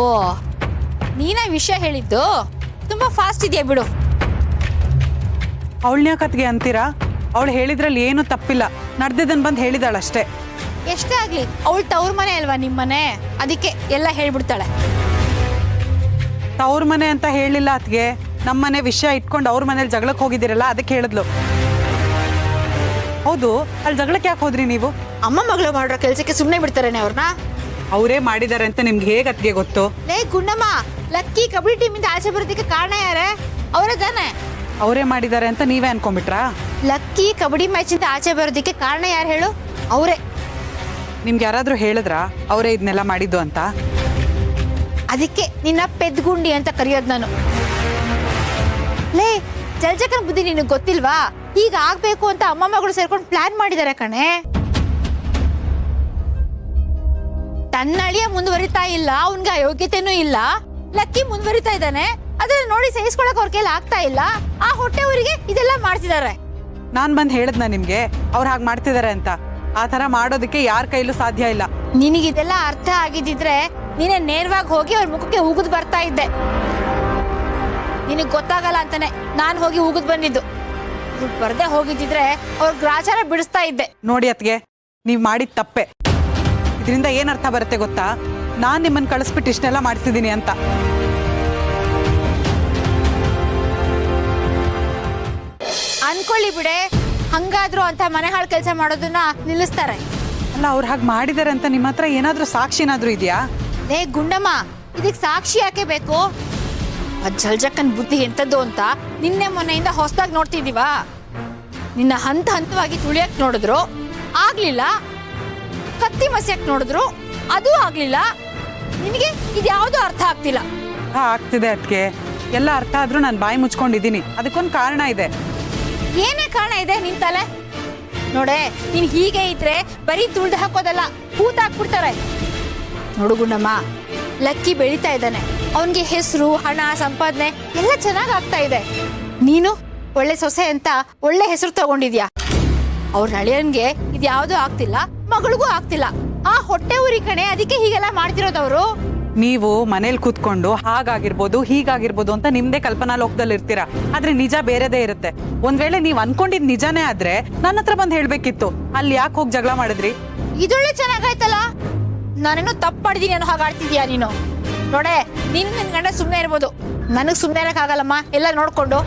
ಓ, ನೀನ ವಿಷಯ ಹೇಳಿದ್ದು? ತುಂಬಾ ಫಾಸ್ಟ್ ಇದೆಯಾ ಬಿಡು. ಅವಳನ್ಯ ಕತ್ಗೆ ಅಂತೀರಾ? ಅವಳು ಹೇಳಿದ್ರಲ್ಲಿ ಏನು ತಪ್ಪಿಲ್ಲ, ನಡ್ದಿದ್ದನ್ ಬಂದು ಹೇಳಿದಾಳಷ್ಟೇ. ಎಷ್ಟೇ ಆಗ್ಲಿ ಅವಳು ತವ್ರ ಮನೆ ಅಲ್ವಾ ನಿಮ್ಮನೆ, ಅದಕ್ಕೆ ಎಲ್ಲ ಹೇಳ್ಬಿಡ್ತಾಳೆ. ತವ್ರ ಮನೆ ಅಂತ ಹೇಳಿಲ್ಲ ಅತ್ಗೆ, ನಮ್ಮನೆ ವಿಷಯ ಇಟ್ಕೊಂಡು ಅವ್ರ ಮನೇಲಿ ಜಗಳಕ್ಕೆ ಹೋಗಿದ್ದೀರಲ್ಲ ಅದಕ್ಕೆ ಹೇಳಿದ್ಲು. ಹೌದು, ಅಲ್ಲಿ ಜಗಳಕ್ಕೆ ಯಾಕೆ ಹೋದ್ರಿ ನೀವು? ಅಮ್ಮ ಮಗಳು ಮಾಡೋ ಕೆಲ್ಸಕ್ಕೆ ಸುಮ್ನೆ ಬಿಡ್ತಾರೇನೆ ಅವ್ರನ್ನ? ಅವರೇ ಮಾಡಿದಾರೆ ಅಂತ ನಿಮ್ಗೆ ಹೇಗೆ ಅತ್ಗೆ ಗೊತ್ತು? ಲೇ ಗುಂಡಮ್ಮ, ಲಕ್ಕಿ ಕಬಡ್ಡಿ ಟೀಮಿಂದ ಆಚೆ ಬರೋದಕ್ಕೆ ಕಾರಣ ಯಾರೇ? ಅವರೇ ತಾನೆ? ಅವರೇ ಮಾಡಿದ್ದಾರೆ ಅಂತ ನೀವೇ ಅನ್ಕೊಂಡ್ಬಿಟ್ರಾ? ಲಕ್ಕಿ ಕಬಡ್ಡಿ ಮ್ಯಾಚ್ ಇಂದ ಆಚೆ ಬರೋದಕ್ಕೆ ಕಾರಣ ಯಾರು ಹೇಳು? ಅವರೇ. ನಿಮ್ಗೆ ಯಾರಾದ್ರೂ ಹೇಳಿದ್ರಾ ಅವರೇ ಇದನ್ನೆಲ್ಲ ಮಾಡಿದ್ದು ಅಂತ? ಅದಕ್ಕೆ ನಿನ್ನ ಪೆದ್ಗುಂಡಿ ಅಂತ ಕರೆಯೋದು ನಾನು. ಲೇ ಜಲ್ಜಕನ್ ಬುದ್ಧಿ ನಿನಗೆ ಗೊತ್ತಿಲ್ವಾ? ಈಗ ಆಗ್ಬೇಕು ಅಂತ ಅಮ್ಮ ಮಗಳು ಸೇರ್ಕೊಂಡು ಪ್ಲಾನ್ ಮಾಡಿದಾರೆ ಕಣೆ. ತನ್ನ ಅಳಿಯ ಮುಂದುವರಿತಾ ಇಲ್ಲ, ಅವನ್ಗೆ ಯೋಗ್ಯತೆನೂ ಇಲ್ಲ. ಲಕ್ಕಿ ಮುಂದುವರಿತಾ ಇದ್ದಾನೆ, ಅದ್ರಲ್ಲಿ ನೋಡಿ ಸಹಿಸ್ಕೊಳಕ್ ಅವ್ರ ಕೈಲಿ ಆಗ್ತಾ ಇಲ್ಲ. ಆ ಹೊಟ್ಟೆ ಊರಿಗೆ ಇದೆಲ್ಲ ಮಾಡ್ತಿದ್ದಾರೆ. ನಾನ್ ಬಂದ್ ಹೇಳದ್ನ ನಿಮ್ಗೆ ಅವ್ರು ಹಾಗೆ ಮಾಡ್ತಿದಾರೆ ಅಂತ? ಆ ತರ ಮಾಡೋದಕ್ಕೆ ಯಾರ ಕೈಲೂ ಸಾಧ್ಯ ಇಲ್ಲ. ನಿನಗಿದೆಲ್ಲ ಅರ್ಥ ಆಗಿದ್ದಿದ್ರೆ ನೀನೇ ನೇರವಾಗಿ ಹೋಗಿ ಅವ್ರ ಮುಖಕ್ಕೆ ಉಗಿದ್ ಬರ್ತಾ ಇದ್ದೆ. ನಿನಗ್ ಗೊತ್ತಾಗಲ್ಲ ಅಂತಾನೆ ನಾನ್ ಹೋಗಿ ಉಗಿದ್ ಬಂದಿದ್ದು. ಬರ್ದೆ ಹೋಗಿದ್ದಿದ್ರೆ ಅವ್ರ ಗ್ರಾಚಾರ ಬಿಡಿಸ್ತಾ ಇದ್ದೆ. ನೋಡಿ ಅತ್ಗೆ, ನೀವ್ ಮಾಡಿದ ತಪ್ಪೆ. ಇದರಿಂದ ಏನ್ ಅರ್ಥ ಬರುತ್ತೆ ಗೊತ್ತಾ? ನಾನ್ ನಿಮ್ಮನ್ನ ಕಳಿಸ್ಬಿಟ್ಟು ಇಷ್ಟೆಲ್ಲ ಮಾಡ್ತಿದ್ದೀನಿ ಅಂತ. ಅನ್ಕೊಳ್ಳಿ ಬಿಡೆ, ಹಂಗಾದ್ರು ಅಂತ ಮನೆ ಹಾಳು ಕೆಲಸ ಮಾಡೋದನ್ನ ನಿಲ್ಲಿಸ್ತಾರೆ. ಅಲ್ಲ, ಅವ್ರು ಹಾಗೆ ಮಾಡಿದಾರೆ ಅಂತ ನಿಮ್ಮ ಹತ್ರ ಏನಾದ್ರೂ ಸಾಕ್ಷಿ ಏನಾದ್ರೂ ಇದೆಯಾ? ಲೇ ಗುಂಡಮ್ಮ, ಇದಕ್ ಸಾಕ್ಷಿ ಯಾಕೆ ಬೇಕು? ಜಲ್ಜಕ್ಕನ್ ಬುದ್ಧಿ ಎಂತದ್ದು ಅಂತ ನಿನ್ನೆ ಮೊನ್ನೆಯಿಂದ ಹೊಸದಾಗಿ ನೋಡ್ತಿದೀವಾ? ನಿನ್ನ ಹಂತ ಹಂತವಾಗಿ ತುಳಿಯಕ್ ನೋಡಿದ್ರು, ಆಗ್ಲಿಲ್ಲ. ಕತ್ತಿ ಮಸ್ಯಕ್ ನೋಡಿದ್ರು, ಅದು ಆಗ್ಲಿಲ್ಲ. ನಿನಗೆ ಇದ್ಯಾವುದು ಅರ್ಥ ಆಗ್ತಿಲ್ಲ. ಆಗ್ತಿದೆ ಅದ್ಕೆ, ಎಲ್ಲ ಅರ್ಥ ಆದ್ರೂ ನಾನು ಬಾಯಿ ಮುಚ್ಕೊಂಡಿದ್ದೀನಿ. ಅದಕ್ಕೊಂದು ಕಾರಣ ಇದೆ. ಏನೇ ಕಾರಣ ಇದೆ ನಿನ್ ತಲೆ? ನೋಡೆ, ನೀನ್ ಹೀಗೆ ಇದ್ರೆ ಬರೀ ತುಳ್ದು ಹಾಕೋದಲ್ಲ, ಕೂತ್ ಹಾಕ್ಬಿಡ್ತಾರೆ. ನೋಡು ಗುಂಡಮ್ಮ, ಲಕ್ಕಿ ಬೆಳೀತಾ ಇದ್ದಾನೆ. ಅವನ್ಗೆ ಹೆಸರು, ಹಣ, ಸಂಪಾದನೆ ಎಲ್ಲ ಚೆನ್ನಾಗ್ ಆಗ್ತಾ ಇದೆ. ನೀನು ಒಳ್ಳೆ ಸೊಸೆ ಅಂತ ಒಳ್ಳೆ ಹೆಸರು ತಗೊಂಡಿದ್ಯಾ. ಅವ್ರ ಹಳೆಯನ್ಗೆ ಇದ್ಯಾವುದೂ ಆಗ್ತಿಲ್ಲ, ಮಗಳಿಗೂ ಆಗ್ತಿಲ್ಲ. ಆ ಹೊಟ್ಟೆ ಊರಿ ಕಣೆ, ಅದಕ್ಕೆ ಹೀಗೆಲ್ಲ ಮಾಡ್ತಿರೋದವ್ರು. ನೀವು ಮನೇಲಿ ಕೂತ್ಕೊಂಡು ಹಾಗಾಗಿರ್ಬೋದು ಹೀಗಾಗಿರ್ಬೋದು ಅಂತ ನಿಮ್ದೇ ಕಲ್ಪನಾ ಲೋಕದಲ್ಲಿ ಇರ್ತೀರಾ. ಆದ್ರೆ ನಿಜ ಬೇರೆದೇ ಇರುತ್ತೆ. ಒಂದ್ ವೇಳೆ ನೀವ್ ಅನ್ಕೊಂಡಿದ್ ನಿಜಾನೇ ಆದ್ರೆ ನನ್ನ ಹತ್ರ ಬಂದ್ ಹೇಳ್ಬೇಕಿತ್ತು. ಅಲ್ಲಿ ಯಾಕೆ ಹೋಗಿ ಜಗಳ ಮಾಡಿದ್ರಿ? ಇದೊಳ್ಳೆ ಚೆನ್ನಾಗಾಯ್ತಲ್ಲ. ನಾನೇನೋ ತಪ್ಪು ಮಾಡಿದೀನಿ ಅನ್ನೋ ಹಾಗಾಡ್ತಿದ್ಯಾ ನೀನು? ನೋಡೆ, ನೀನು ನಿನ್ ಗಂಡ ಸುಮ್ನೆ ಇರ್ಬೋದು, ನನಗ್ ಸುಮ್ನೆ ಇರಕ್ ಆಗಲ್ಲಮ್ಮ ಎಲ್ಲ ನೋಡ್ಕೊಂಡು.